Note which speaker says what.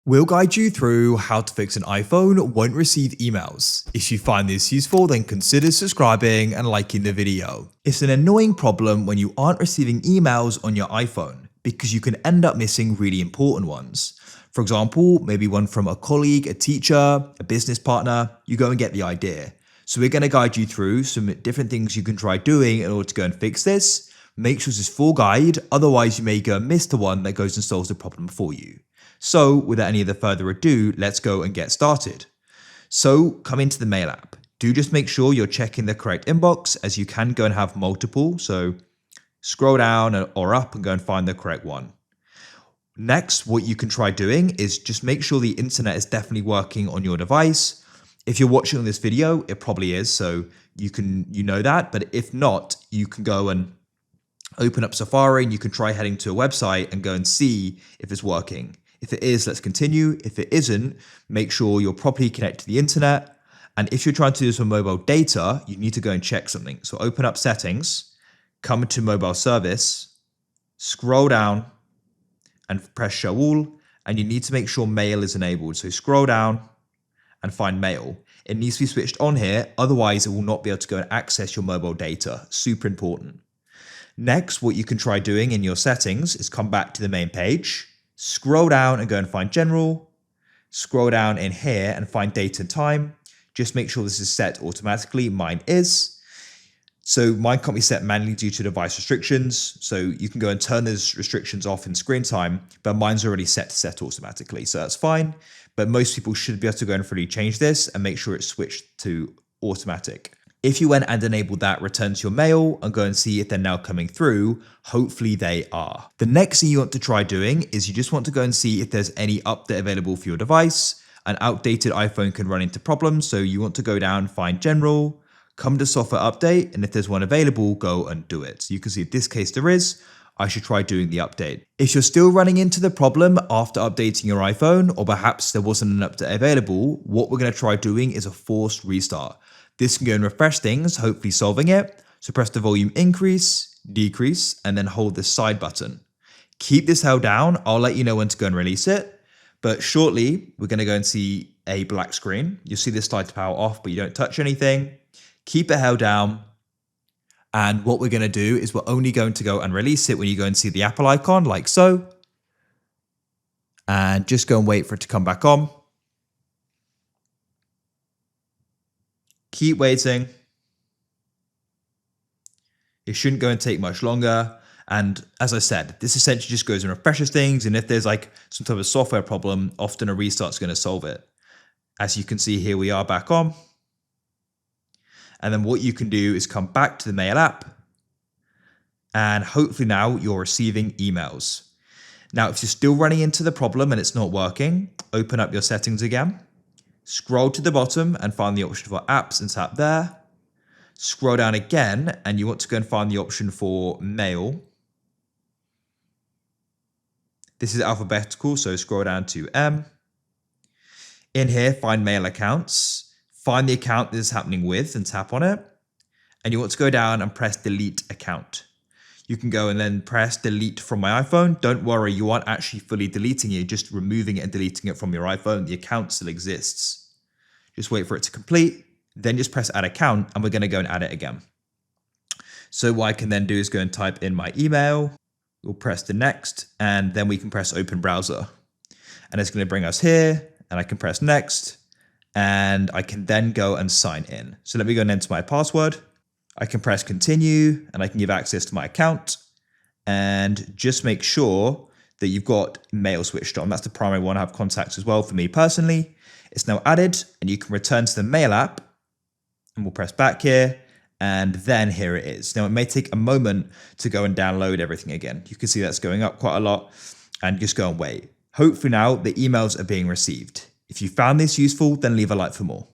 Speaker 1: We'll guide you through how to fix an iPhone won't receive emails. If you find this useful, then consider subscribing and liking the video. It's an annoying problem when you aren't receiving emails on your iPhone because you can end up missing really important ones. For example, maybe one from a colleague, a teacher, a business partner. You go and get the idea. So we're going to guide you through some different things you can try doing in order to go and fix this. Make sure this is full guide, otherwise you may go and miss the one that goes and solves the problem for you. So without any other further ado, let's go and get started. So come into the mail app. Do just make sure you're checking the correct inbox, as you can go and have multiple. So scroll down or up and go and find the correct one. Next, what you can try doing is just make sure the internet is definitely working on your device. If you're watching on this video, it probably is, so you know that. But if not, you can go and open up Safari and you can try heading to a website and go and see if it's working. If it is, let's continue. If it isn't, make sure you're properly connected to the internet. And if you're trying to do this on mobile data, you need to go and check something. So open up settings, come to mobile service, scroll down and press show all. And you need to make sure mail is enabled. So scroll down and find mail. It needs to be switched on here. Otherwise, it will not be able to go and access your mobile data. Super important. Next, what you can try doing in your settings is come back to the main page. Scroll down and go and find general. Scroll down in here and find date and time. Just make sure this is set automatically. Mine is. So mine can't be set manually due to device restrictions. So you can go and turn those restrictions off in screen time, but mine's already set to set automatically. So that's fine. But most people should be able to go and freely change this and make sure it's switched to automatic. If you went and enabled that, return to your mail and go and see if they're now coming through. Hopefully they are. The next thing you want to try doing is you just want to go and see if there's any update available for your device. An outdated iPhone can run into problems, so you want to go down, find general, come to software update, and if there's one available, go and do it. So you can see in this case there is. I should try doing the update. If you're still running into the problem after updating your iPhone, or perhaps there wasn't an update available, what we're going to try doing is a forced restart. This can go and refresh things, hopefully solving it. So press the volume increase, decrease, and then hold the side button. Keep this held down. I'll let you know when to go and release it. But shortly, we're going to go and see a black screen. You'll see this slide to power off, but you don't touch anything. Keep it held down. And what we're going to do is we're only going to go and release it when you go and see the Apple icon, like so. And just go and wait for it to come back on. Keep waiting. It shouldn't go and take much longer. And as I said, this essentially just goes and refreshes things. And if there's like some type of software problem, often a restart's going to solve it. As you can see here, we are back on. And then what you can do is come back to the mail app. And hopefully now you're receiving emails. Now, if you're still running into the problem and it's not working, open up your settings again. Scroll to the bottom and find the option for apps and tap there. Scroll down again and you want to go and find the option for mail. This is alphabetical, so scroll down to M. In here, find mail accounts. Find the account this is happening with and tap on it. And you want to go down and press delete account. You can go and then press delete from my iPhone. Don't worry, you aren't actually fully deleting it, just removing it and deleting it from your iPhone. The account still exists. Just wait for it to complete, then just press add account and we're going to go and add it again. So what I can then do is go and type in my email. We'll press the next and then we can press open browser. And it's going to bring us here and I can press next and I can then go and sign in. So let me go and enter my password. I can press continue and I can give access to my account and just make sure that you've got mail switched on. That's the primary one. I have contacts as well for me personally. It's now added and you can return to the mail app and we'll press back here and then here it is. Now it may take a moment to go and download everything again. You can see that's going up quite a lot and just go and wait. Hopefully now the emails are being received. If you found this useful, then leave a like for more.